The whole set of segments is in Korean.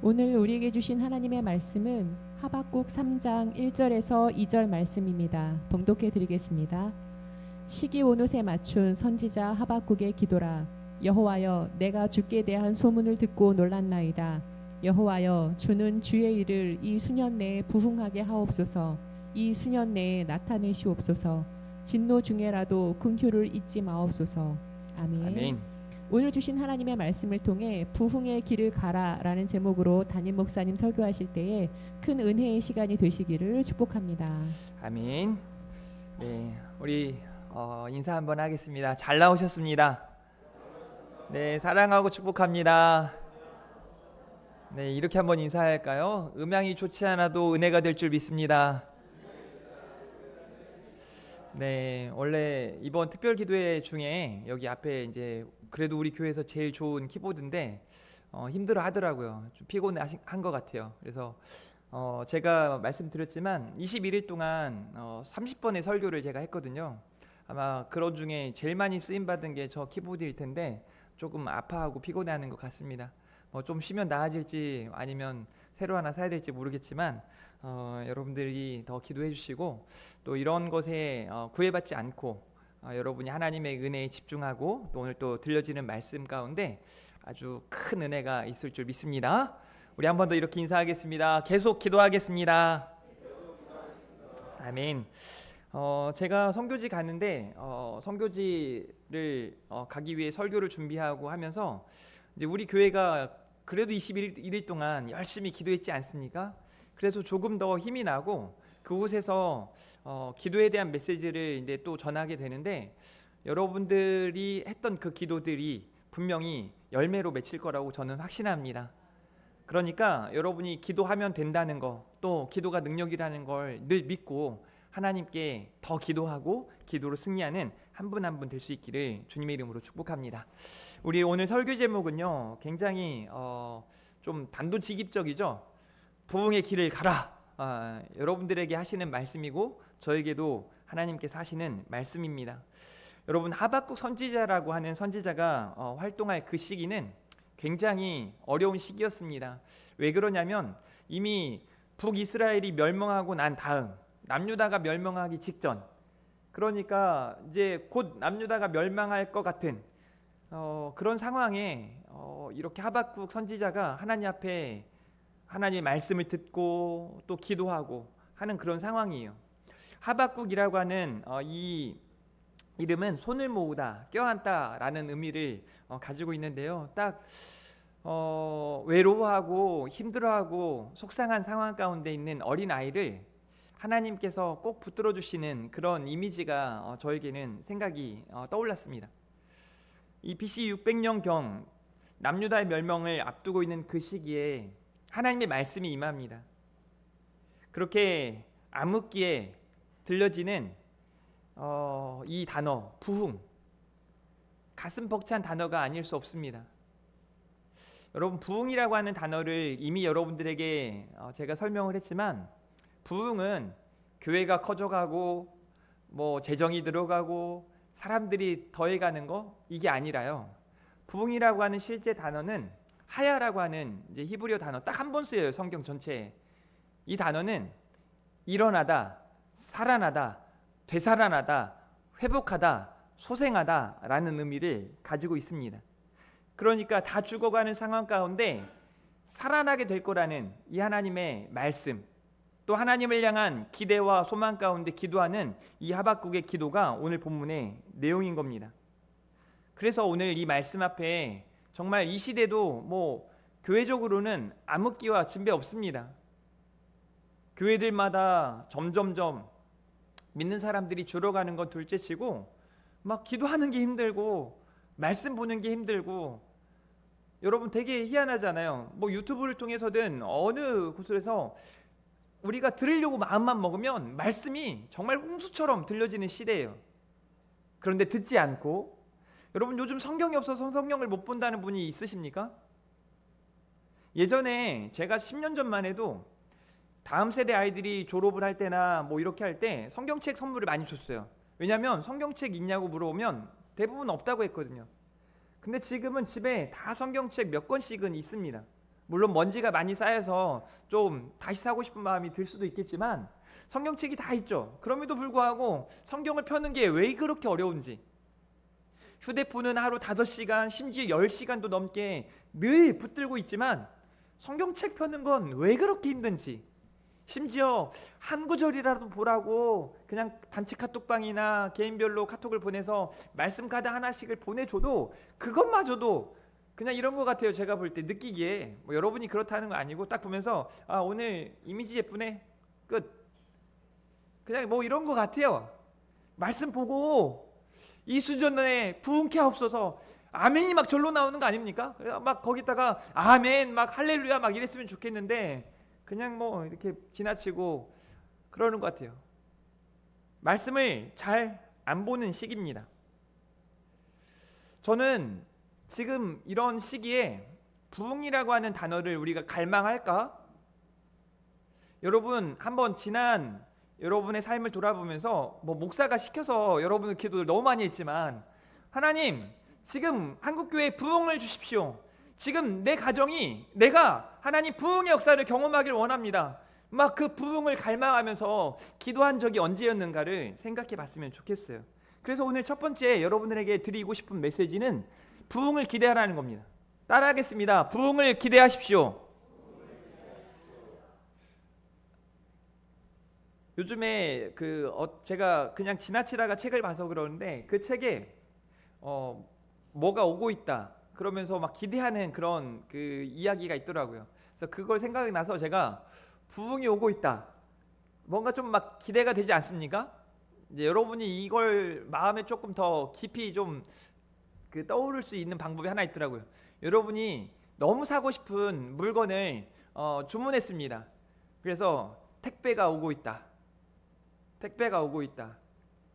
오늘 우리에게 주신 하나님의 말씀은 하박국 3장 1절에서 2절 말씀입니다. 봉독해 드리겠습니다. 시기 온옷에 맞춘 선지자 하박국의 기도라. 여호와여, 내가 주께 대한 소문을 듣고 놀랐나이다. 여호와여, 주는 주의 일을 이 수년 내에 부흥하게 하옵소서. 이 수년 내에 나타내시옵소서. 진노 중에라도 긍휼을 잊지 마옵소서. 아멘. 아멘. 오늘 주신 하나님의 말씀을 통해 부흥의 길을 가라라는 제목으로 담임 목사님 설교하실 때에 큰 은혜의 시간이 되시기를 축복합니다. 아멘. 네, 우리 인사 한번 하겠습니다. 잘 나오셨습니다. 네, 사랑하고 축복합니다. 네, 이렇게 한번 인사할까요? 음향이 좋지 않아도 은혜가 될 줄 믿습니다. 네, 원래 이번 특별 기도회 중에 여기 앞에 이제 그래도 우리 교회에서 제일 좋은 키보드인데 힘들어 하더라고요. 좀 피곤한 것 같아요. 그래서 제가 말씀드렸지만 21일 동안 30번의 설교를 제가 했거든요. 아마 그런 중에 제일 많이 쓰임 받은 게 저 키보드일 텐데 조금 아파하고 피곤해하는 것 같습니다. 좀 쉬면 나아질지 아니면 새로 하나 사야 될지 모르겠지만 여러분들이 더 기도해 주시고 또 이런 것에 구애받지 않고 여러분이 하나님의 은혜에 집중하고 또 오늘 또 들려지는 말씀 가운데 아주 큰 은혜가 있을 줄 믿습니다. 우리 한 번 더 이렇게 인사하겠습니다. 계속 기도하겠습니다. 아멘. 제가 선교지 가는데 선교지를 가기 위해 설교를 준비하고 하면서 이제 우리 교회가 그래도 21일 동안 열심히 기도했지 않습니까? 그래서 조금 더 힘이 나고 그곳에서 기도에 대한 메시지를 이제 또 전하게 되는데 여러분들이 했던 그 기도들이 분명히 열매로 맺힐 거라고 저는 확신합니다. 그러니까 여러분이 기도하면 된다는 거, 또 기도가 능력이라는 걸 늘 믿고 하나님께 더 기도하고 기도로 승리하는 한 분 한 분 될 수 있기를 주님의 이름으로 축복합니다. 우리 오늘 설교 제목은요, 굉장히 좀 단도직입적이죠. 부흥의 길을 가라. 여러분들에게 하시는 말씀이고 저에게도 하나님께서 하시는 말씀입니다. 여러분, 하박국 선지자라고 하는 선지자가 활동할 그 시기는 굉장히 어려운 시기였습니다. 왜 그러냐면 이미 북이스라엘이 멸망하고 난 다음 남유다가 멸망하기 직전, 그러니까 이제 곧 남유다가 멸망할 것 같은 그런 상황에 이렇게 하박국 선지자가 하나님 앞에 하나님의 말씀을 듣고 또 기도하고 하는 그런 상황이에요. 하박국이라고 하는 이 이름은 손을 모으다, 껴안다라는 의미를 가지고 있는데요. 딱 외로워하고 힘들어하고 속상한 상황 가운데 있는 어린 아이를 하나님께서 꼭 붙들어 주시는 그런 이미지가 저에게는 생각이 떠올랐습니다. 이 BC 600년경 남유다의 멸망을 앞두고 있는 그 시기에 하나님의 말씀이 임합니다. 그렇게 암흑기에 들려지는 이 단어 부흥, 가슴 벅찬 단어가 아닐 수 없습니다. 여러분, 부흥이라고 하는 단어를 이미 여러분들에게 제가 설명을 했지만 부흥은 교회가 커져가고 재정이 들어가고 사람들이 더해가는 거, 이게 아니라요. 부흥이라고 하는 실제 단어는 하야라고 하는 이제 히브리어 단어 딱 한 번 쓰여요. 성경 전체에. 이 단어는 일어나다, 살아나다, 되살아나다, 회복하다, 소생하다라는 의미를 가지고 있습니다. 그러니까 다 죽어가는 상황 가운데 살아나게 될 거라는 이 하나님의 말씀, 또 하나님을 향한 기대와 소망 가운데 기도하는 이 하박국의 기도가 오늘 본문의 내용인 겁니다. 그래서 오늘 이 말씀 앞에 정말 이 시대도 교회적으로는 암흑기와 진배 없습니다. 교회들마다 점점점 믿는 사람들이 줄어가는 건 둘째치고 막 기도하는 게 힘들고 말씀 보는 게 힘들고, 여러분 되게 희한하잖아요. 유튜브를 통해서든 어느 곳에서 우리가 들으려고 마음만 먹으면 말씀이 정말 홍수처럼 들려지는 시대예요. 그런데 듣지 않고, 여러분 요즘 성경이 없어서 성경을 못 본다는 분이 있으십니까? 예전에 제가 10년 전만 해도 다음 세대 아이들이 졸업을 할 때나 이렇게 할 때 성경책 선물을 많이 줬어요. 왜냐하면 성경책 있냐고 물어보면 대부분 없다고 했거든요. 근데 지금은 집에 다 성경책 몇 권씩은 있습니다. 물론 먼지가 많이 쌓여서 좀 다시 사고 싶은 마음이 들 수도 있겠지만 성경책이 다 있죠. 그럼에도 불구하고 성경을 펴는 게 왜 그렇게 어려운지, 휴대폰은 하루 5시간 심지어 10시간도 넘게 늘 붙들고 있지만 성경책 펴는 건 왜 그렇게 힘든지, 심지어 한 구절이라도 보라고 그냥 단체 카톡방이나 개인별로 카톡을 보내서 말씀 카드 하나씩을 보내줘도 그것마저도 그냥 이런 것 같아요. 제가 볼 때 느끼기에, 뭐 여러분이 그렇다는 거 아니고 딱 보면서 아, 오늘 이미지 예쁘네, 끝. 그냥 뭐 이런 것 같아요. 말씀 보고 이 수준에 부흥케 하옵소서, 아멘이 막 절로 나오는 거 아닙니까? 막 거기다가 아멘 막 할렐루야 막 이랬으면 좋겠는데 그냥 뭐 이렇게 지나치고 그러는 것 같아요. 말씀을 잘 안 보는 시기입니다. 저는 지금 이런 시기에 부흥이라고 하는 단어를 우리가 갈망할까? 여러분 한번 지난 여러분의 삶을 돌아보면서 뭐 목사가 시켜서 여러분은 기도를 너무 많이 했지만, 하나님 지금 한국교회에 부흥을 주십시오. 지금 내 가정이 내가 하나님 부흥의 역사를 경험하길 원합니다. 막 그 부흥을 갈망하면서 기도한 적이 언제였는가를 생각해 봤으면 좋겠어요. 그래서 오늘 첫 번째 여러분들에게 드리고 싶은 메시지는 부흥을 기대하라는 겁니다. 따라하겠습니다. 부흥을 기대하십시오. 요즘에 제가 그냥 지나치다가 책을 봐서 그러는데 그 책에 뭐가 오고 있다 그러면서 막 기대하는 그런 그 이야기가 있더라고요. 그래서 그걸 생각이 나서 제가 부흥이 오고 있다, 뭔가 좀 막 기대가 되지 않습니까? 이제 여러분이 이걸 마음에 조금 더 깊이 좀 떠오를 수 있는 방법이 하나 있더라고요. 여러분이 너무 사고 싶은 물건을 주문했습니다. 그래서 택배가 오고 있다. 택배가 오고 있다.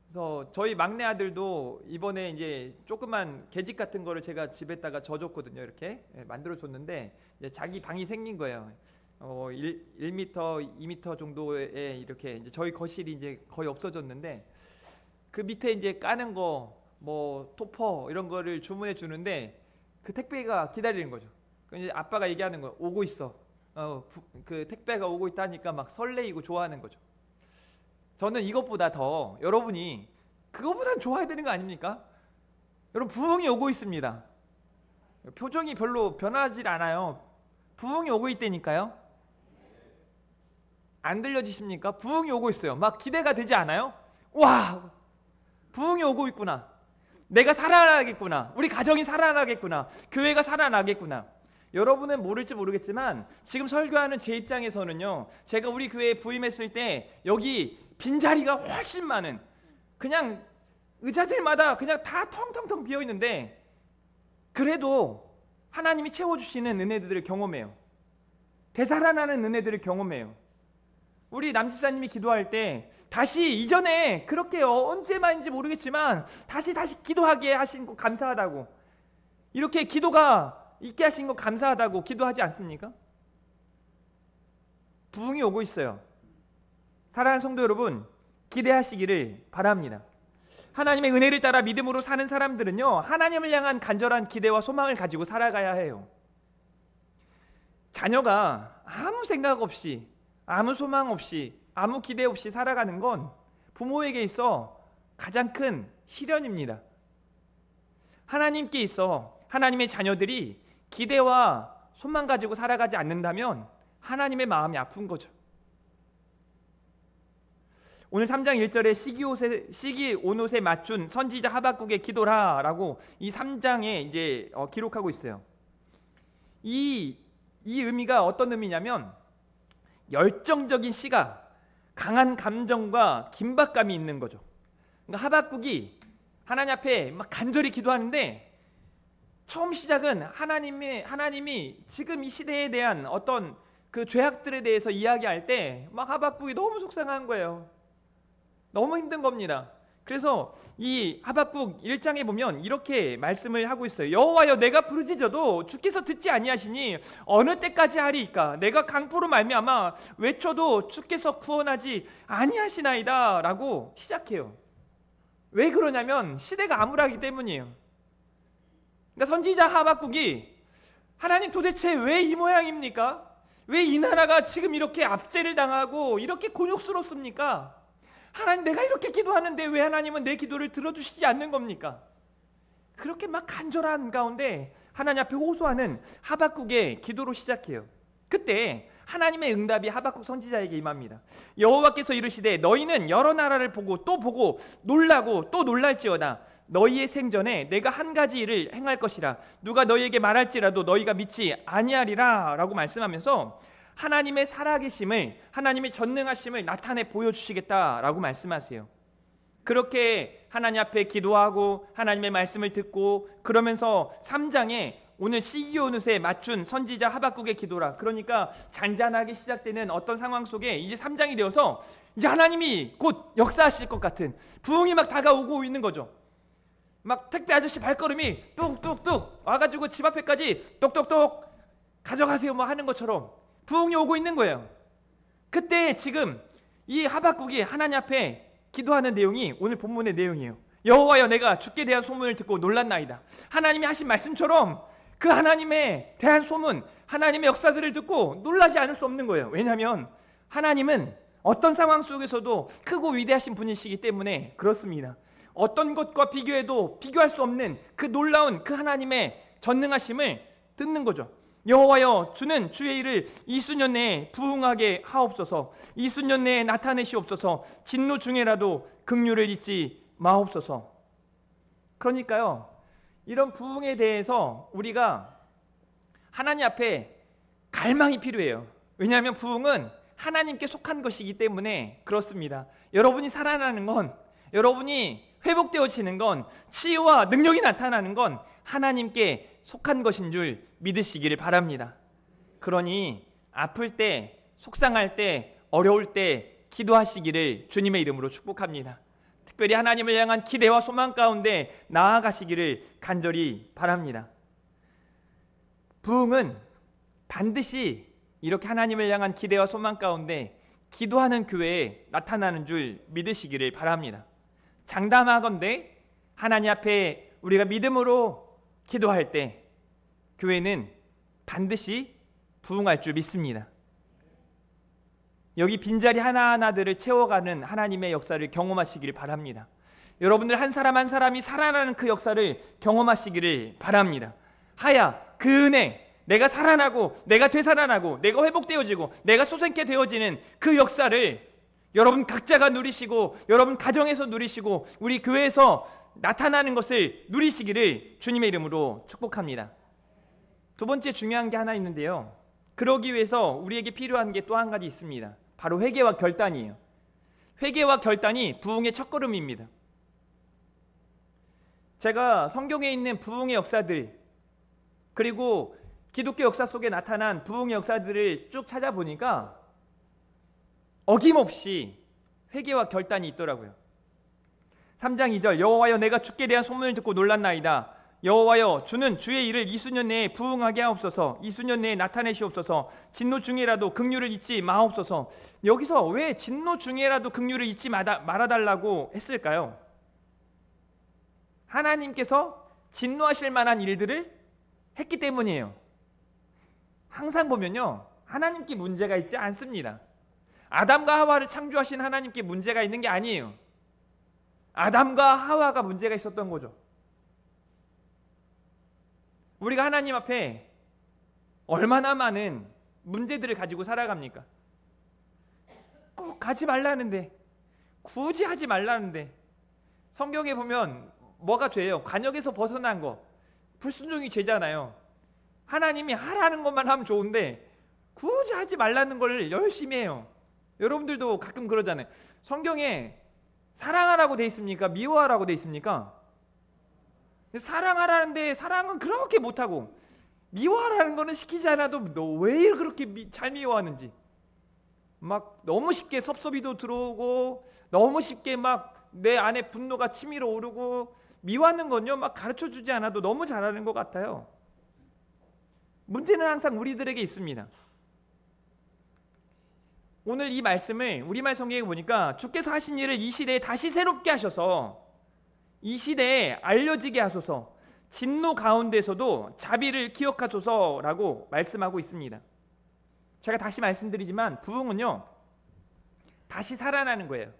그래서 저희 막내 아들도 이번에 이제 조그만 계집 같은 거를 제가 집에다가 져줬거든요. 이렇게 만들어 줬는데 이제 자기 방이 생긴 거예요. 1m, 2m 정도의 이렇게 이제 저희 거실이 이제 거의 없어졌는데 그 밑에 이제 까는 거, 뭐 토퍼 이런 거를 주문해 주는데 그 택배가 기다리는 거죠. 이제 아빠가 얘기하는 거예요. 오고 있어. 그 택배가 오고 있다니까 막 설레이고 좋아하는 거죠. 저는 이것보다 더 여러분이 그거보단 좋아야 되는 거 아닙니까? 여러분 부흥이 오고 있습니다. 표정이 별로 변하질 않아요. 부흥이 오고 있다니까요. 안 들려지십니까? 부흥이 오고 있어요. 막 기대가 되지 않아요? 와, 부흥이 오고 있구나. 내가 살아나겠구나. 우리 가정이 살아나겠구나. 교회가 살아나겠구나. 여러분은 모를지 모르겠지만 지금 설교하는 제 입장에서는요, 제가 우리 교회에 부임했을 때 여기 빈자리가 훨씬 많은, 그냥 의자들마다 그냥 다 텅텅텅 비어 있는데 그래도 하나님이 채워주시는 은혜들을 경험해요. 되살아나는 은혜들을 경험해요. 우리 남집사님이 기도할 때 다시 이전에 그렇게 언제만인지 모르겠지만 다시 기도하게 하신 거 감사하다고, 이렇게 기도가 있게 하신 거 감사하다고 기도하지 않습니까? 부흥이 오고 있어요. 사랑하는 성도 여러분, 기대하시기를 바랍니다. 하나님의 은혜를 따라 믿음으로 사는 사람들은요, 하나님을 향한 간절한 기대와 소망을 가지고 살아가야 해요. 자녀가 아무 생각 없이, 아무 소망 없이, 아무 기대 없이 살아가는 건 부모에게 있어 가장 큰 시련입니다. 하나님께 있어 하나님의 자녀들이 기대와 소망 가지고 살아가지 않는다면 하나님의 마음이 아픈 거죠. 오늘 3장 1절에 시기 온 옷에 맞춘 선지자 하박국의 기도라라고 이 3장에 이제 기록하고 있어요. 이 의미가 어떤 의미냐면 열정적인 시가 강한 감정과 긴박감이 있는 거죠. 그러니까 하박국이 하나님 앞에 막 간절히 기도하는데 처음 시작은 하나님이 지금 이 시대에 대한 어떤 그 죄악들에 대해서 이야기할 때 막 하박국이 너무 속상한 거예요. 너무 힘든 겁니다. 그래서 이 하박국 1장에 보면 이렇게 말씀을 하고 있어요. 여호와여, 내가 부르짖어도 주께서 듣지 아니하시니 어느 때까지 하리이까? 내가 강포로 말미암아 외쳐도 주께서 구원하지 아니하시나이다 라고 시작해요. 왜 그러냐면 시대가 암울하기 때문이에요. 그러니까 선지자 하박국이 하나님 도대체 왜 이 모양입니까? 왜 이 나라가 지금 이렇게 압제를 당하고 이렇게 곤욕스럽습니까? 하나님, 내가 이렇게 기도하는데 왜 하나님은 내 기도를 들어주시지 않는 겁니까? 그렇게 막 간절한 가운데 하나님 앞에 호소하는 하박국의 기도로 시작해요. 그때 하나님의 응답이 하박국 선지자에게 임합니다. 여호와께서 이르시되 너희는 여러 나라를 보고 또 보고 놀라고 또 놀랄지어다. 너희의 생전에 내가 한 가지 일을 행할 것이라. 누가 너희에게 말할지라도 너희가 믿지 아니하리라 라고 말씀하면서 하나님의 살아계심을, 하나님의 전능하심을 나타내 보여주시겠다라고 말씀하세요. 그렇게 하나님 앞에 기도하고 하나님의 말씀을 듣고 그러면서 3장에 오늘 시기온옷에 맞춘 선지자 하박국의 기도라, 그러니까 잔잔하게 시작되는 어떤 상황 속에 이제 3장이 되어서 이제 하나님이 곧 역사하실 것 같은 부흥이 막 다가오고 있는 거죠. 막 택배 아저씨 발걸음이 뚝뚝뚝 와가지고 집 앞에까지 똑똑똑 가져가세요 뭐 하는 것처럼 부흥이 오고 있는 거예요. 그때 지금 이 하박국이 하나님 앞에 기도하는 내용이 오늘 본문의 내용이에요. 여호와여, 내가 주께 대한 소문을 듣고 놀랐나이다. 하나님이 하신 말씀처럼 그 하나님에 대한 소문, 하나님의 역사들을 듣고 놀라지 않을 수 없는 거예요. 왜냐하면 하나님은 어떤 상황 속에서도 크고 위대하신 분이시기 때문에 그렇습니다. 어떤 것과 비교해도 비교할 수 없는 그 놀라운 그 하나님의 전능하심을 듣는 거죠. 여호와여, 주는 주의 일을 이수년 내에 부응하게 하옵소서. 이수년 내에 나타내시옵소서. 진노 중에라도 긍휼을 잊지 마옵소서. 그러니까요, 이런 부흥에 대해서 우리가 하나님 앞에 갈망이 필요해요. 왜냐하면 부흥은 하나님께 속한 것이기 때문에 그렇습니다. 여러분이 살아나는 건, 여러분이 회복되어지는 건, 치유와 능력이 나타나는 건 하나님께 속한 것인 줄 믿으시기를 바랍니다. 그러니 아플 때, 속상할 때, 어려울 때 기도하시기를 주님의 이름으로 축복합니다. 특별히 하나님을 향한 기대와 소망 가운데 나아가시기를 간절히 바랍니다. 부흥은 반드시 이렇게 하나님을 향한 기대와 소망 가운데 기도하는 교회에 나타나는 줄 믿으시기를 바랍니다. 장담하건대 하나님 앞에 우리가 믿음으로 기도할 때 교회는 반드시 부흥할 줄 믿습니다. 여기 빈자리 하나하나들을 채워가는 하나님의 역사를 경험하시기를 바랍니다. 여러분들 한 사람 한 사람이 살아나는 그 역사를 경험하시기를 바랍니다. 하야 그 은혜, 내가 살아나고 내가 되살아나고 내가 회복되어지고 내가 솟게 되어지는 그 역사를 여러분 각자가 누리시고 여러분 가정에서 누리시고 우리 교회에서 나타나는 것을 누리시기를 주님의 이름으로 축복합니다. 두 번째 중요한 게 하나 있는데요, 그러기 위해서 우리에게 필요한 게 또 한 가지 있습니다. 바로 회개와 결단이에요. 회개와 결단이 부흥의 첫걸음입니다. 제가 성경에 있는 부흥의 역사들, 그리고 기독교 역사 속에 나타난 부흥의 역사들을 쭉 찾아보니까 어김없이 회개와 결단이 있더라고요. 3장 2절, 여호와여, 내가 주께 대한 소문을 듣고 놀랐나이다. 여호와여, 주는 주의 일을 이수년 내에 부응하게 하옵소서. 이수년 내에 나타내시옵소서. 진노 중에라도 긍휼을 잊지 마옵소서. 여기서 왜 진노 중에라도 긍휼을 잊지 말아달라고 했을까요? 하나님께서 진노하실 만한 일들을 했기 때문이에요. 항상 보면요, 하나님께 문제가 있지 않습니다. 아담과 하와를 창조하신 하나님께 문제가 있는 게 아니에요. 아담과 하와가 문제가 있었던 거죠. 우리가 하나님 앞에 얼마나 많은 문제들을 가지고 살아갑니까? 꼭 가지 말라는데, 굳이 하지 말라는데, 성경에 보면 뭐가 죄예요? 관역에서 벗어난 거, 불순종이 죄잖아요. 하나님이 하라는 것만 하면 좋은데 굳이 하지 말라는 걸 열심히 해요. 여러분들도 가끔 그러잖아요. 성경에 사랑하라고 돼 있습니까? 미워하라고 돼 있습니까? 사랑하라는데 사랑은 그렇게 못하고, 미워하라는 거는 시키지 않아도 너 왜 그렇게 잘 미워하는지, 막 너무 쉽게 섭섭이도 들어오고 너무 쉽게 막 내 안에 분노가 치밀어 오르고, 미워하는 건요 막 가르쳐주지 않아도 너무 잘하는 것 같아요. 문제는 항상 우리들에게 있습니다. 오늘 이 말씀을 우리말 성경에 보니까 주께서 하신 일을 이 시대에 다시 새롭게 하셔서 이 시대에 알려지게 하소서, 진노 가운데서도 자비를 기억하소서라고 말씀하고 있습니다. 제가 다시 말씀드리지만 부흥은요, 다시 살아나는 거예요.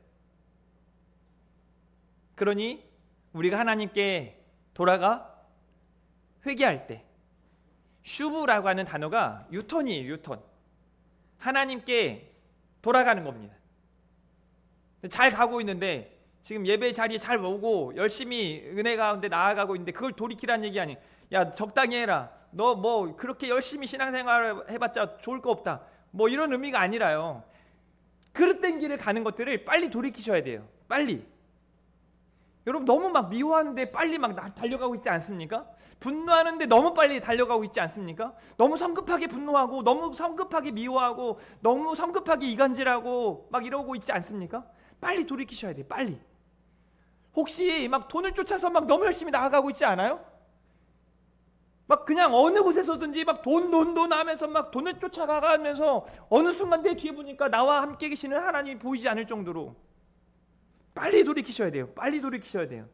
그러니 우리가 하나님께 돌아가 회개할 때, 슈브라고 하는 단어가 유턴이에요. 유턴. 하나님께 돌아가는 겁니다. 잘 가고 있는데, 지금 예배 자리에 잘 오고 열심히 은혜 가운데 나아가고 있는데 그걸 돌이키라는 얘기 아니에요. 야, 적당히 해라. 너 뭐 그렇게 열심히 신앙생활 해봤자 좋을 거 없다. 뭐 이런 의미가 아니라요. 그릇된 길을 가는 것들을 빨리 돌이키셔야 돼요. 빨리. 여러분, 너무 막 미워하는데 빨리 막 달려가고 있지 않습니까? 분노하는데 너무 빨리 달려가고 있지 않습니까? 너무 성급하게 분노하고 너무 성급하게 미워하고 너무 성급하게 이간질하고 막 이러고 있지 않습니까? 빨리 돌이키셔야 돼요. 빨리. 혹시 막 돈을 쫓아서 막 너무 열심히 나아가고 있지 않아요? 막 그냥 어느 곳에서든지 막 돈 하면서 막 돈을 쫓아가면서 어느 순간 내 뒤에 보니까 나와 함께 계시는 하나님이 보이지 않을 정도로 빨리 돌이키셔야 돼요. 빨리 돌이키셔야 돼요.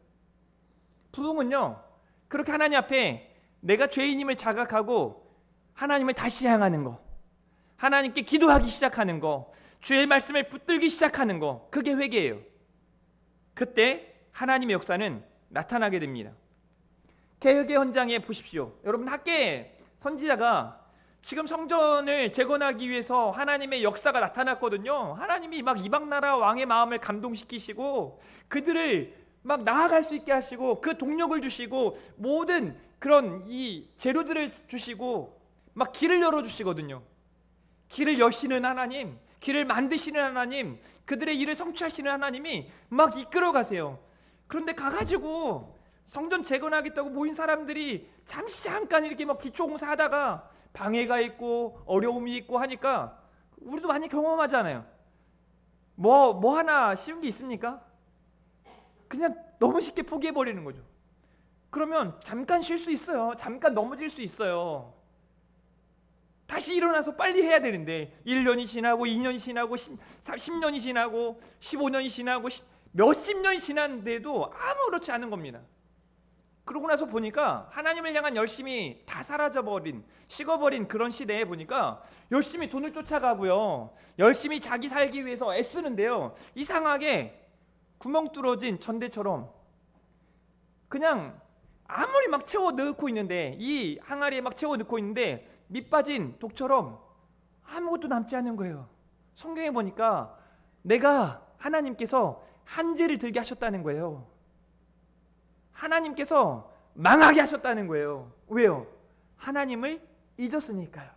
부흥은요, 그렇게 하나님 앞에 내가 죄인임을 자각하고 하나님을 다시 향하는 거, 하나님께 기도하기 시작하는 거, 주의 말씀을 붙들기 시작하는 거, 그게 회개예요. 그때 하나님의 역사는 나타나게 됩니다. 개혁의 현장에 보십시오. 여러분, 학계 선지자가 지금 성전을 재건하기 위해서 하나님의 역사가 나타났거든요. 하나님이 막 이방 나라 왕의 마음을 감동시키시고 그들을 막 나아갈 수 있게 하시고 그 동력을 주시고 모든 그런 이 재료들을 주시고 막 길을 열어주시거든요. 길을 여시는 하나님, 길을 만드시는 하나님, 그들의 일을 성취하시는 하나님이 막 이끌어 가세요. 그런데 가가지고 성전 재건하겠다고 모인 사람들이 잠깐 이렇게 막 기초공사하다가 방해가 있고 어려움이 있고 하니까 우리도 많이 경험하잖아요. 뭐 하나 쉬운 게 있습니까? 그냥 너무 쉽게 포기해버리는 거죠. 그러면 잠깐 쉴 수 있어요. 잠깐 넘어질 수 있어요. 다시 일어나서 빨리 해야 되는데 1년이 지나고 2년이 지나고 10년이 지나고 15년이 지나고 몇십 년이 지났는데도 아무렇지 않은 겁니다. 그러고 나서 보니까 하나님을 향한 열심이 다 사라져버린, 식어버린 그런 시대에 보니까 열심히 돈을 쫓아가고요, 열심히 자기 살기 위해서 애쓰는데요, 이상하게 구멍 뚫어진 전대처럼 그냥 아무리 막 채워 넣고 있는데, 이 항아리에 막 채워 넣고 있는데 밑 빠진 독처럼 아무것도 남지 않은 거예요. 성경에 보니까 내가 하나님께서 한재를 들게 하셨다는 거예요. 하나님께서 망하게 하셨다는 거예요. 왜요? 하나님을 잊었으니까요.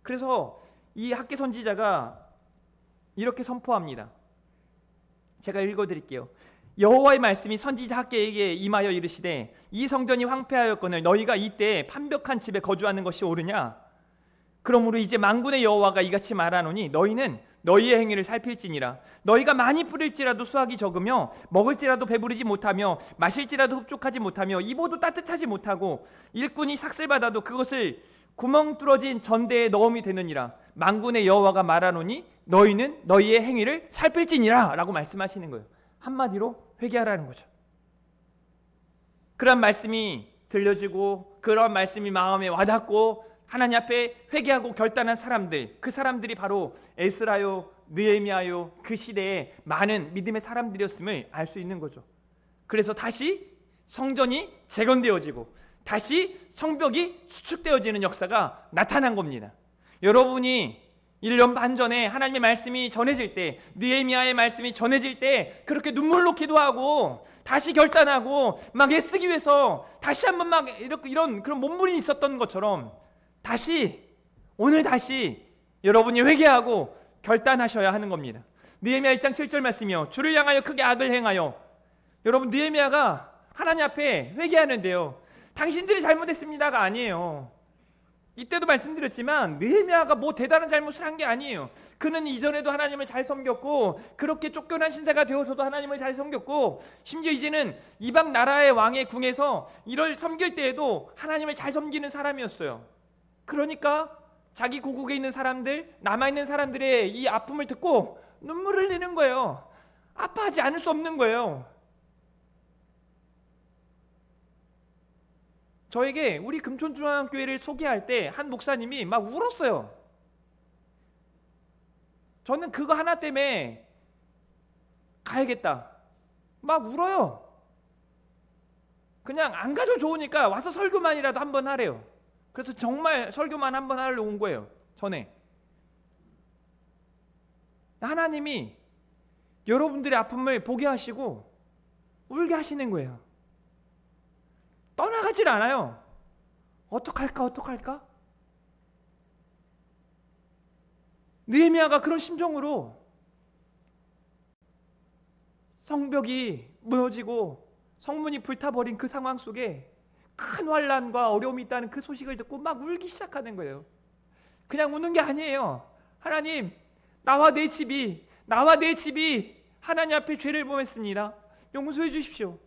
그래서 이 학개 선지자가 이렇게 선포합니다. 제가 읽어드릴게요. 여호와의 말씀이 선지자 학개에게 임하여 이르시되 이 성전이 황폐하였거늘 너희가 이때 판벽한 집에 거주하는 것이 옳으냐? 그러므로 이제 만군의 여호와가 이같이 말하노니 너희는 너희의 행위를 살필지니라. 너희가 많이 뿌릴지라도 수확이 적으며 먹을지라도 배부르지 못하며 마실지라도 흡족하지 못하며 입어도 따뜻하지 못하고 일꾼이 삭슬 받아도 그것을 구멍 뚫어진 전대에 넣음이 되느니라. 만군의 여호와가 말하노니 너희는 너희의 행위를 살필지니라 라고 말씀하시는 거예요. 한마디로 회개하라는 거죠. 그런 말씀이 들려지고 그런 말씀이 마음에 와닿고 하나님 앞에 회개하고 결단한 사람들, 그 사람들이 바로 에스라요, 느헤미야요, 그 시대에 많은 믿음의 사람들이었음을 알 수 있는 거죠. 그래서 다시 성전이 재건되어지고 다시 성벽이 수축되어지는 역사가 나타난 겁니다. 여러분이 1년 반 전에 하나님의 말씀이 전해질 때, 느헤미야의 말씀이 전해질 때 그렇게 눈물로 기도하고 다시 결단하고 막 애쓰기 위해서 다시 한번 막 이런 그런 몸부림이 있었던 것처럼 오늘 다시 여러분이 회개하고 결단하셔야 하는 겁니다. 느헤미야 1장 7절 말씀이요, 주를 향하여 크게 악을 행하여. 여러분, 느헤미야가 하나님 앞에 회개하는데요, 당신들이 잘못했습니다가 아니에요. 이때도 말씀드렸지만 느헤미야가 뭐 대단한 잘못을 한 게 아니에요. 그는 이전에도 하나님을 잘 섬겼고 그렇게 쫓겨난 신세가 되어서도 하나님을 잘 섬겼고 심지어 이제는 이방 나라의 왕의 궁에서 이를 섬길 때에도 하나님을 잘 섬기는 사람이었어요. 그러니까 자기 고국에 있는 사람들, 남아있는 사람들의 이 아픔을 듣고 눈물을 흘리는 거예요. 아파하지 않을 수 없는 거예요. 저에게 우리 금촌중앙교회를 소개할 때 한 목사님이 막 울었어요. 저는 그거 하나 때문에 가야겠다. 막 울어요. 그냥 안 가도 좋으니까 와서 설교만이라도 한번 하래요. 그래서 정말 설교만 한번 하러 온 거예요. 전에. 하나님이 여러분들의 아픔을 보게 하시고 울게 하시는 거예요. 떠나가질 않아요. 어떡할까? 느헤미야가 그런 심정으로 성벽이 무너지고 성문이 불타버린 그 상황 속에 큰 환난과 어려움이 있다는 그 소식을 듣고 막 울기 시작하는 거예요. 그냥 우는 게 아니에요. 하나님, 나와 내 집이 하나님 앞에 죄를 범했습니다. 용서해 주십시오.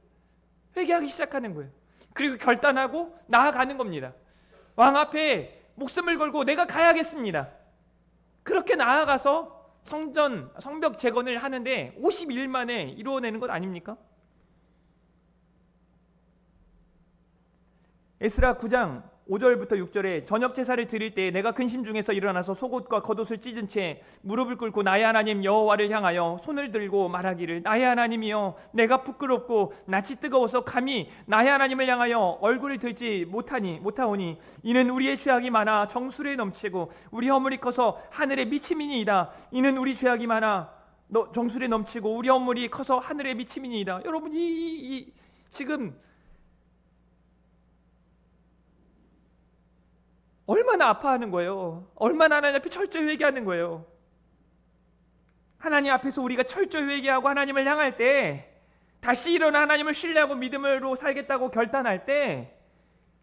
회개하기 시작하는 거예요. 그리고 결단하고 나아가는 겁니다. 왕 앞에 목숨을 걸고 내가 가야겠습니다. 그렇게 나아가서 성벽 재건을 하는데 52일 만에 이루어내는 것 아닙니까? 에스라 9장 5절부터 6절에 저녁 제사를 드릴 때 내가 근심 중에서 일어나서 속옷과 겉옷을 찢은 채 무릎을 꿇고 나의 하나님 여호와를 향하여 손을 들고 말하기를 나의 하나님이여 내가 부끄럽고 낯이 뜨거워서 감히 나의 하나님을 향하여 얼굴을 들지 못하오니 이는 우리의 죄악이 많아 정수리에 넘치고 우리 허물이 커서 하늘에 미침이니이다. 이는 우리 죄악이 많아 정수리에 넘치고 우리 허물이 커서 하늘에 미침이니이다. 여러분 지금 얼마나 아파하는 거예요. 얼마나 하나님 앞에 철저히 회개하는 거예요. 하나님 앞에서 우리가 철저히 회개하고 하나님을 향할 때 다시 일어나 하나님을 신뢰하고 믿음으로 살겠다고 결단할 때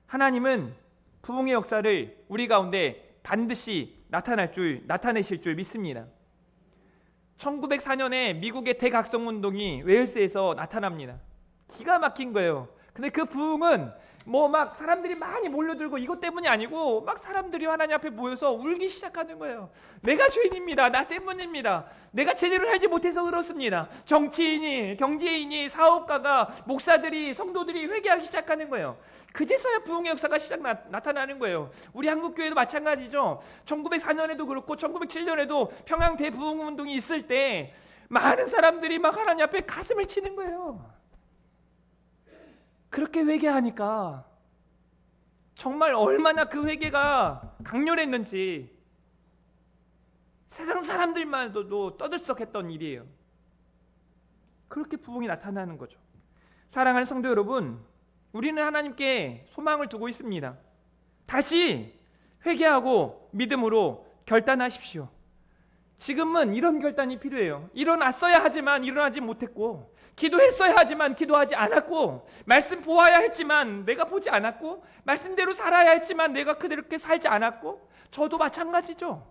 하나님은 부흥의 역사를 우리 가운데 반드시 나타내실 줄 믿습니다. 1904년에 미국의 대각성운동이 웨일스에서 나타납니다. 기가 막힌 거예요. 근데 그 부흥은 뭐 막 사람들이 많이 몰려들고 이것 때문이 아니고 막 사람들이 하나님 앞에 모여서 울기 시작하는 거예요. 내가 죄인입니다. 나 때문입니다. 내가 제대로 살지 못해서 그렇습니다. 정치인이, 경제인이, 사업가가, 목사들이, 성도들이 회개하기 시작하는 거예요. 그제서야 부흥의 역사가 나타나는 거예요. 우리 한국교회도 마찬가지죠. 1904년에도 그렇고 1907년에도 평양 대부흥운동이 있을 때 많은 사람들이 막 하나님 앞에 가슴을 치는 거예요. 그렇게 회개하니까 정말 얼마나 그 회개가 강렬했는지 세상 사람들만도 떠들썩했던 일이에요. 그렇게 부흥이 나타나는 거죠. 사랑하는 성도 여러분, 우리는 하나님께 소망을 두고 있습니다. 다시 회개하고 믿음으로 결단하십시오. 지금은 이런 결단이 필요해요. 일어났어야 하지만 일어나지 못했고, 기도했어야 하지만 기도하지 않았고, 말씀 보아야 했지만 내가 보지 않았고, 말씀대로 살아야 했지만 내가 그렇게 살지 않았고, 저도 마찬가지죠.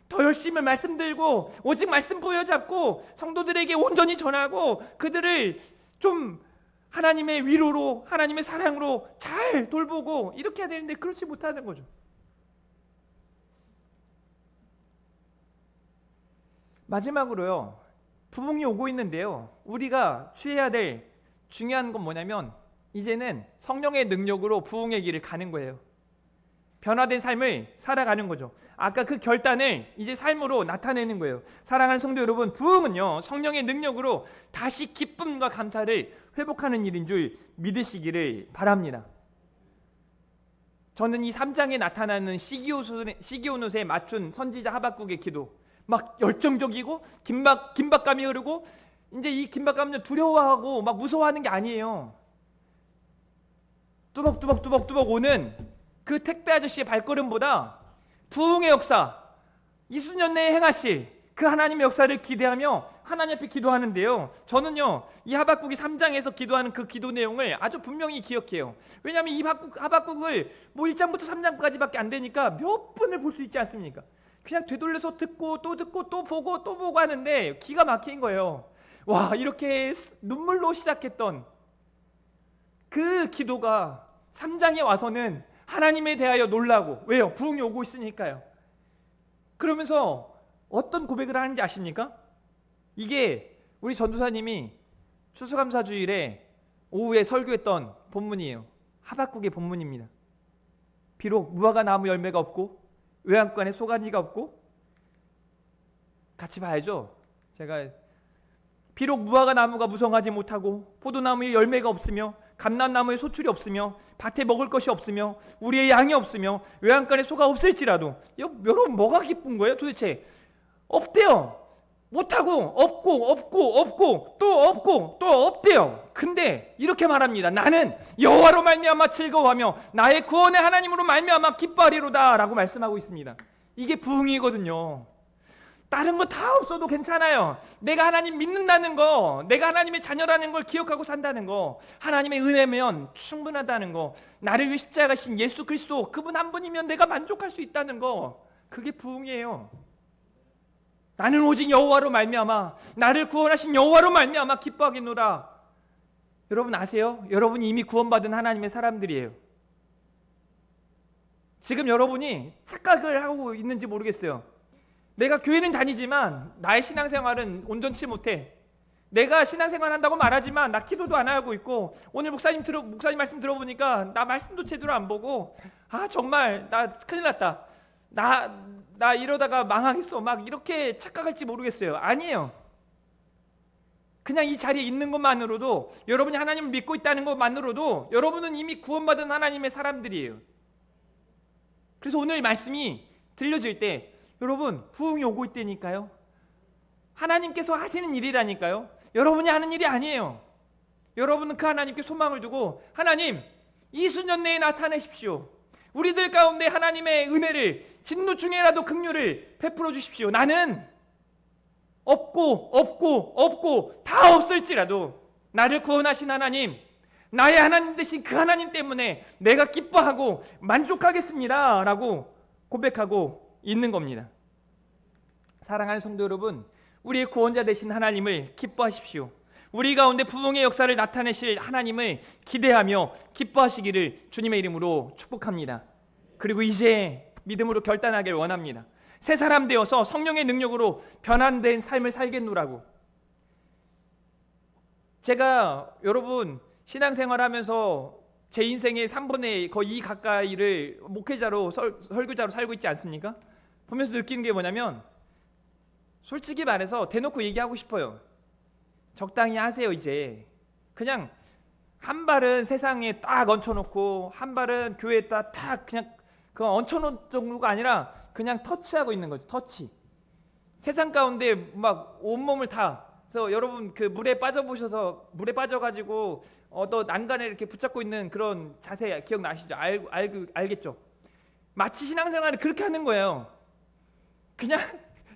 더 열심히 말씀 들고 오직 말씀 부여잡고 성도들에게 온전히 전하고 그들을 좀 하나님의 위로로, 하나님의 사랑으로 잘 돌보고 이렇게 해야 되는데 그렇지 못하는 거죠. 마지막으로요, 부흥이 오고 있는데요, 우리가 취해야 될 중요한 건 뭐냐면 이제는 성령의 능력으로 부흥의 길을 가는 거예요. 변화된 삶을 살아가는 거죠. 아까 그 결단을 이제 삶으로 나타내는 거예요. 사랑하는 성도 여러분, 부흥은요, 성령의 능력으로 다시 기쁨과 감사를 회복하는 일인 줄 믿으시기를 바랍니다. 저는 이 3장에 나타나는 시기온옷에 맞춘 선지자 하박국의 기도, 막 열정적이고 긴박감이 흐르고, 이제 이 긴박감은 두려워하고 막 무서워하는 게 아니에요. 뚜벅뚜벅 오는 그 택배 아저씨의 발걸음보다 부흥의 역사, 이수년 내에 행하실 그 하나님의 역사를 기대하며 하나님 앞에 기도하는데요, 저는요 이 하박국이 3장에서 기도하는 그 기도 내용을 아주 분명히 기억해요. 왜냐하면 이 하박국을 뭐 1장부터 3장까지밖에 안 되니까 몇 번을 볼 수 있지 않습니까? 그냥 되돌려서 듣고 또 보고 하는데 기가 막힌 거예요. 와, 이렇게 눈물로 시작했던 그 기도가 3장에 와서는 하나님에 대하여 놀라고, 왜요? 부흥이 오고 있으니까요. 그러면서 어떤 고백을 하는지 아십니까? 이게 우리 전도사님이 추수감사주일에 오후에 설교했던 본문이에요. 하박국의 본문입니다. 비록 무화과 나무 열매가 없고 외양간에 소가지가 없고, 같이 봐야죠. 제가 비록 무화과 나무가 무성하지 못하고 포도나무에 열매가 없으며 감람나무에 소출이 없으며 밭에 먹을 것이 없으며 우리의 양이 없으며 외양간에 소가 없을지라도, 여러분 뭐가 기쁜 거예요 도대체? 없대요. 못하고 없고 또 없대요. 근데 이렇게 말합니다. 나는 여호와로 말미암아 즐거워하며 나의 구원의 하나님으로 말미암아 기뻐하리로다 라고 말씀하고 있습니다. 이게 부흥이거든요. 다른 거 다 없어도 괜찮아요. 내가 하나님 믿는다는 거, 내가 하나님의 자녀라는 걸 기억하고 산다는 거, 하나님의 은혜면 충분하다는 거, 나를 위해 십자가 가신 예수 그리스도 그분 한 분이면 내가 만족할 수 있다는 거, 그게 부흥이에요. 나는 오직 여호와로 말미암아, 나를 구원하신 여호와로 말미암아 기뻐하겠노라. 여러분 아세요? 여러분이 이미 구원받은 하나님의 사람들이에요. 지금 여러분이 착각을 하고 있는지 모르겠어요. 내가 교회는 다니지만 나의 신앙생활은 온전치 못해. 내가 신앙생활 한다고 말하지만 나 기도도 안 하고 있고, 오늘 목사님 말씀 들어보니까 나 말씀도 제대로 안 보고, 정말 나 큰일 났다, 나 이러다가 망하겠어, 막 이렇게 착각할지 모르겠어요. 아니에요. 그냥 이 자리에 있는 것만으로도, 여러분이 하나님을 믿고 있다는 것만으로도 여러분은 이미 구원받은 하나님의 사람들이에요. 그래서 오늘 말씀이 들려질 때 여러분 부흥이 오고 있다니까요. 하나님께서 하시는 일이라니까요. 여러분이 하는 일이 아니에요. 여러분은 그 하나님께 소망을 두고, 하나님 이 수년 내에 나타내십시오. 우리들 가운데 하나님의 은혜를, 진노 중에라도 긍휼을 베풀어 주십시오. 나는 없고 다 없을지라도 나를 구원하신 하나님, 나의 하나님 되신 그 하나님 때문에 내가 기뻐하고 만족하겠습니다 라고 고백하고 있는 겁니다. 사랑하는 성도 여러분, 우리의 구원자 되신 하나님을 기뻐하십시오. 우리 가운데 부흥의 역사를 나타내실 하나님을 기대하며 기뻐하시기를 주님의 이름으로 축복합니다. 그리고 이제 믿음으로 결단하길 원합니다. 새 사람 되어서 성령의 능력으로 변환된 삶을 살겠노라고. 제가 여러분 신앙생활하면서 제 인생의 3분의 거의 2 가까이를 목회자로 설교자로 살고 있지 않습니까? 보면서 느끼는 게 뭐냐면, 솔직히 말해서 대놓고 얘기하고 싶어요. 적당히 하세요. 이제 그냥 한 발은 세상에 딱 얹혀놓고 한 발은 교회에 딱 그냥 그 얹혀놓은 정도가 아니라 그냥 터치하고 있는 거죠. 터치. 세상 가운데 막 온몸을 다. 그래서 여러분 그 물에 빠져보셔서, 물에 빠져가지고 또 난간에 이렇게 붙잡고 있는 그런 자세 기억나시죠? 알겠죠? 마치 신앙생활을 그렇게 하는 거예요. 그냥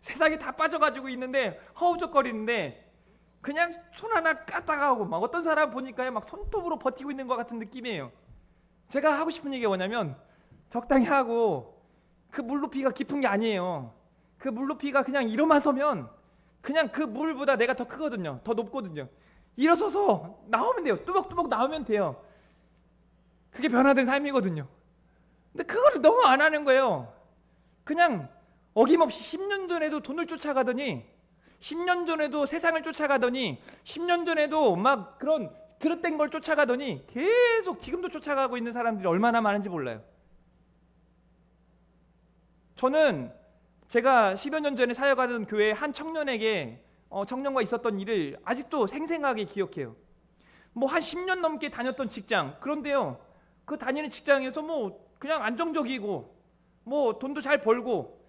세상에 다 빠져가지고 있는데 허우적거리는데 그냥 손 하나 까다가 하고, 막 어떤 사람 보니까요 막 손톱으로 버티고 있는 것 같은 느낌이에요. 제가 하고 싶은 얘기가 뭐냐면, 적당히 하고, 그 물 높이가 깊은 게 아니에요. 그 물 높이가 그냥 이러만 서면 그냥 그 물보다 내가 더 크거든요. 더 높거든요. 일어서서 나오면 돼요. 뚜벅뚜벅 나오면 돼요. 그게 변화된 삶이거든요. 근데 그거를 너무 안 하는 거예요. 그냥 어김없이 10년 전에도 돈을 쫓아가더니, 10년 전에도 세상을 쫓아가더니, 10년 전에도 막 그런 그릇된 걸 쫓아가더니 계속 지금도 쫓아가고 있는 사람들이 얼마나 많은지 몰라요. 저는 제가 10여 년 전에 사역하던 교회 한 청년에게 청년과 있었던 일을 아직도 생생하게 기억해요. 뭐 한 10년 넘게 다녔던 직장, 그런데요 그 다니는 직장에서 뭐 그냥 안정적이고 뭐 돈도 잘 벌고,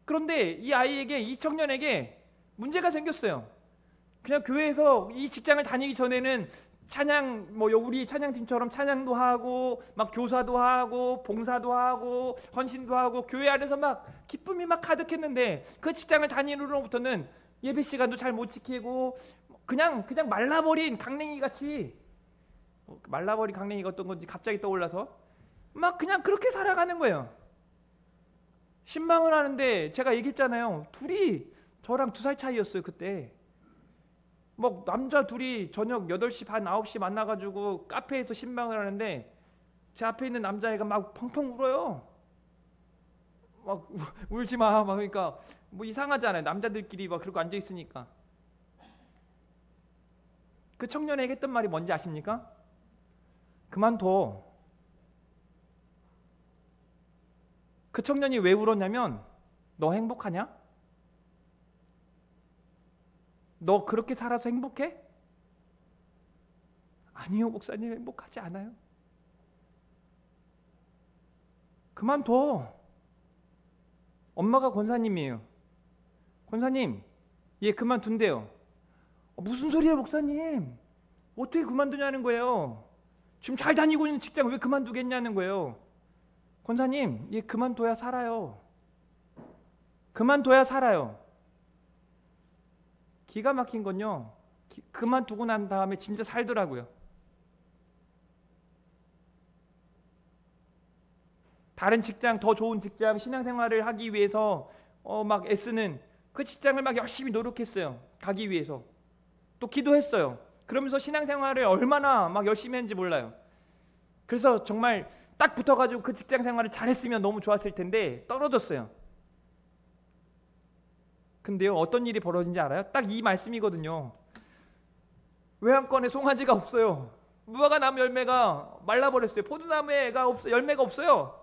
그런데 이 아이에게, 이 청년에게 문제가 생겼어요. 그냥 교회에서 이 직장을 다니기 전에는 찬양, 뭐 우리 찬양팀처럼 찬양도 하고 막 교사도 하고 봉사도 하고 헌신도 하고 교회 안에서 막 기쁨이 막 가득했는데, 그 직장을 다니는 후로부터는 예배 시간도 잘 못 지키고 그냥 말라버린 강냉이 같이, 말라버린 강냉이가 어떤 건지 갑자기 떠올라서 막 그냥 그렇게 살아가는 거예요. 신방을 하는데, 제가 얘기했잖아요. 둘이 저랑 2살 차이였어요 그때. 막 남자 둘이 저녁 8시 반 9시 만나가지고 카페에서 신방을 하는데, 제 앞에 있는 남자애가 막 펑펑 울어요. 막 울지 마, 막. 그러니까 뭐 이상하잖아요. 남자들끼리 막 그러고 앉아 있으니까. 그 청년에게 했던 말이 뭔지 아십니까? 그만둬. 그 청년이 왜 울었냐면 너 행복하냐? 너 그렇게 살아서 행복해? 아니요, 목사님, 행복하지 않아요. 그만둬. 엄마가 권사님이에요. 권사님, 얘 그만둔대요. 무슨 소리예요, 목사님? 어떻게 그만두냐는 거예요. 지금 잘 다니고 있는 직장 왜 그만두겠냐는 거예요. 권사님, 얘 그만둬야 살아요. 그만둬야 살아요. 기가 막힌 건요, 그만두고 난 다음에 진짜 살더라고요. 다른 직장, 더 좋은 직장, 신앙생활을 하기 위해서 막 애쓰는 그 직장을 막 열심히 노력했어요. 가기 위해서. 또 기도했어요. 그러면서 신앙생활을 얼마나 막 열심히 했는지 몰라요. 그래서 정말 딱 붙어가지고 그 직장 생활을 잘했으면 너무 좋았을 텐데 떨어졌어요. 근데요, 어떤 일이 벌어진지 알아요? 딱 이 말씀이거든요. 외양간에 송아지가 없어요. 무화과 나무 열매가 말라버렸어요. 포도나무가 없어, 열매가 없어요.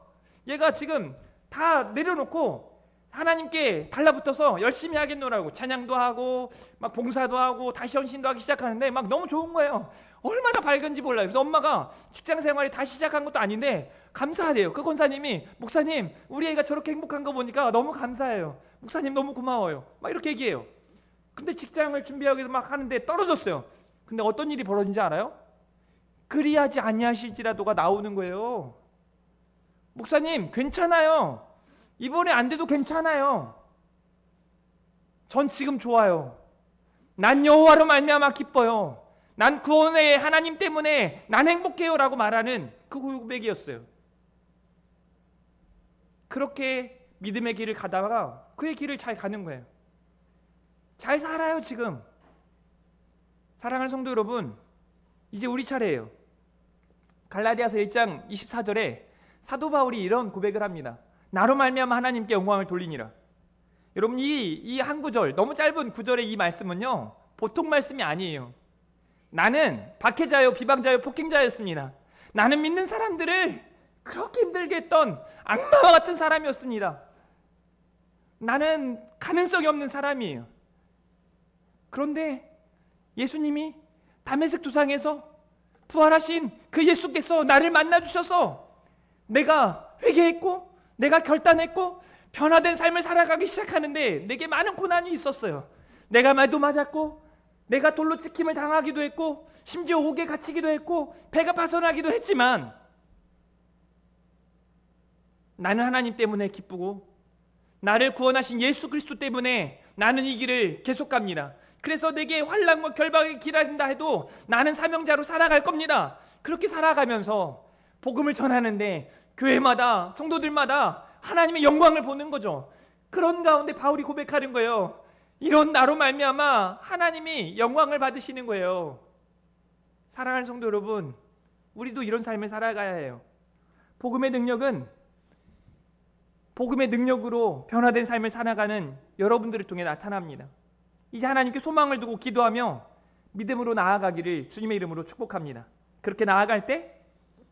얘가 지금 다 내려놓고 하나님께 달라붙어서 열심히 하겠노라고 찬양도 하고 막 봉사도 하고 다시 헌신도 하기 시작하는데 막 너무 좋은 거예요. 얼마나 밝은지 몰라요. 그래서 엄마가 직장 생활이 다시 시작한 것도 아닌데 감사하대요. 그 권사님이 목사님, 우리 애가 저렇게 행복한 거 보니까 너무 감사해요. 목사님 너무 고마워요. 막 이렇게 얘기해요. 근데 직장을 준비하기 위해서 막 하는데 떨어졌어요. 근데 어떤 일이 벌어진지 알아요? 그리하지 아니하실지라도가 나오는 거예요. 목사님 괜찮아요. 이번에 안 돼도 괜찮아요. 전 지금 좋아요. 난 여호와로 말미암아 기뻐요. 난 구원의 하나님 때문에 난 행복해요 라고 말하는 그 고백이었어요. 그렇게 믿음의 길을 가다가 그의 길을 잘 가는 거예요. 잘 살아요 지금. 사랑하는 성도 여러분, 이제 우리 차례예요. 갈라디아서 1장 24절에 사도 바울이 이런 고백을 합니다. 나로 말미암아 하나님께 영광을 돌리니라. 여러분, 이 한 구절, 너무 짧은 구절의 이 말씀은요, 보통 말씀이 아니에요. 나는 박해자요 비방자요 폭행자였습니다. 나는 믿는 사람들을 그렇게 힘들게 했던 악마와 같은 사람이었습니다. 나는 가능성이 없는 사람이에요. 그런데 예수님이 다메섹 도상에서 부활하신 그 예수께서 나를 만나주셔서 내가 회개했고 내가 결단했고 변화된 삶을 살아가기 시작하는데 내게 많은 고난이 있었어요. 내가 말도 맞았고 내가 돌로 찍힘을 당하기도 했고 심지어 옥에 갇히기도 했고 배가 파손하기도 했지만 나는 하나님 때문에 기쁘고 나를 구원하신 예수 그리스도 때문에 나는 이 길을 계속 갑니다. 그래서 내게 환난과 결박이 기다린다 해도 나는 사명자로 살아갈 겁니다. 그렇게 살아가면서 복음을 전하는데 교회마다 성도들마다 하나님의 영광을 보는 거죠. 그런 가운데 바울이 고백하는 거예요. 이런 나로 말미암아 하나님이 영광을 받으시는 거예요. 사랑하는 성도 여러분, 우리도 이런 삶을 살아가야 해요. 복음의 능력으로 변화된 삶을 살아가는 여러분들을 통해 나타납니다. 이제 하나님께 소망을 두고 기도하며 믿음으로 나아가기를 주님의 이름으로 축복합니다. 그렇게 나아갈 때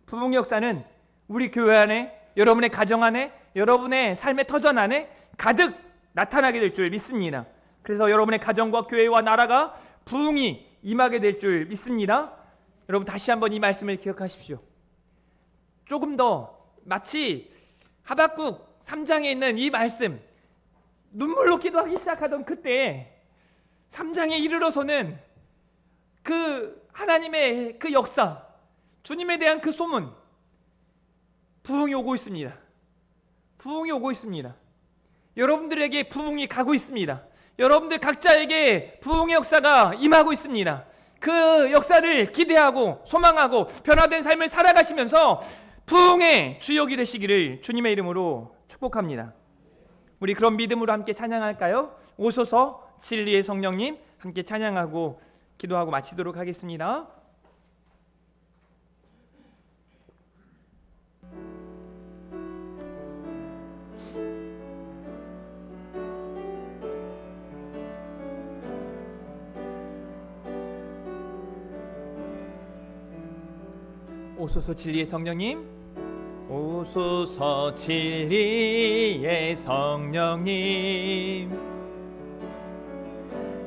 부흥의 역사는 우리 교회 안에, 여러분의 가정 안에, 여러분의 삶의 터전 안에 가득 나타나게 될 줄 믿습니다. 그래서 여러분의 가정과 교회와 나라가 부흥이 임하게 될 줄 믿습니다. 여러분, 다시 한번 이 말씀을 기억하십시오. 조금 더 마치 하박국 3장에 있는 이 말씀, 눈물로 기도하기 시작하던 그때 3장에 이르러서는 그 하나님의 그 역사, 주님에 대한 그 소문, 부흥이 오고 있습니다. 부흥이 오고 있습니다. 여러분들에게 부흥이 가고 있습니다. 여러분들 각자에게 부흥의 역사가 임하고 있습니다. 그 역사를 기대하고 소망하고 변화된 삶을 살아가시면서 부흥의 주역이 되시기를 주님의 이름으로 축복합니다. 우리 그런 믿음으로 함께 찬양할까요? 오소서 진리의 성령님, 함께 찬양하고 기도하고 마치도록 하겠습니다. 오소서 진리의 성령님, 오소서 진리의 성령님,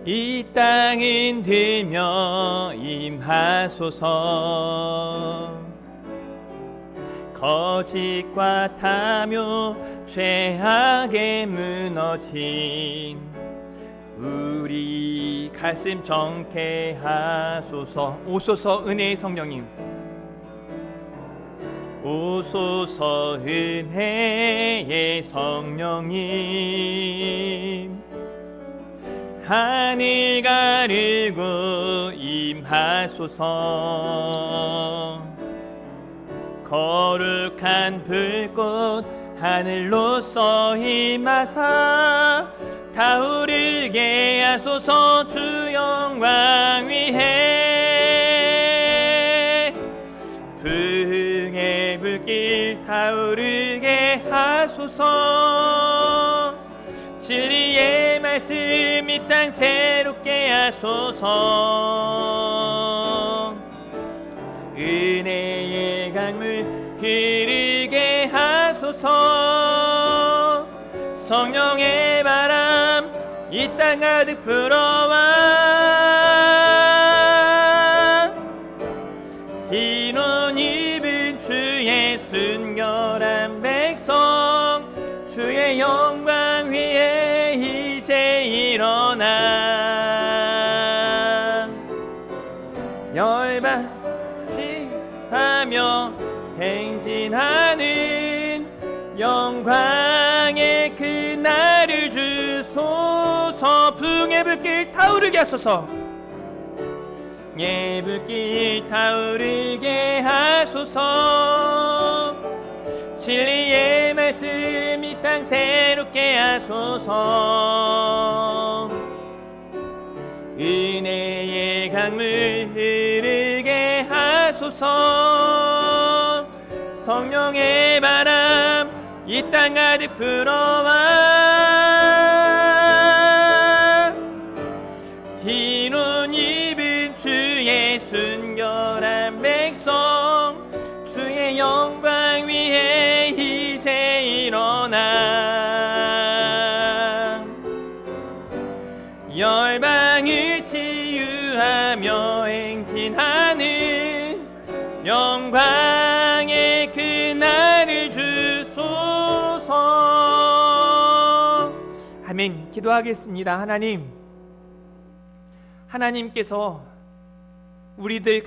이 땅 흔들며 임하소서. 거짓과 탐욕 죄악에 무너진 우리 가슴 정케 하소서. 오소서 은혜의 성령님, 오소서 은혜의 성령님, 하늘 가르고 임하소서. 거룩한 불꽃 하늘로서 임하사 타오르게 하소서. 주 영광 위에 부흥의 불길 타오르게 하소서. 진리의 말씀 이 땅 새롭게 하소서. 은혜의 강물 흐르게 하소서. 성령의 바람 이 땅 가득 불어와 흰 옷 입은 주의 순결한 백성, 주의 영광 위에 이제 일어나 열반지하며 행진하는 영광의 그날을 주소서. 부흥의 불길 타오르게 하소서. 예 불길 타오르게 하소서. 진리의 말씀 이 땅 새롭게 하소서. 은혜의 강물 흐르게 하소서. 성령의 바람 이 땅 가득 불어와 흰 옷 입은 주의 순결한 백성, 주의 영광 위에 이제 일어나 열방을 치유하며 행진하는 영광의 그날을 주소서. 아멘. 기도하겠습니다. 하나님께서 우리들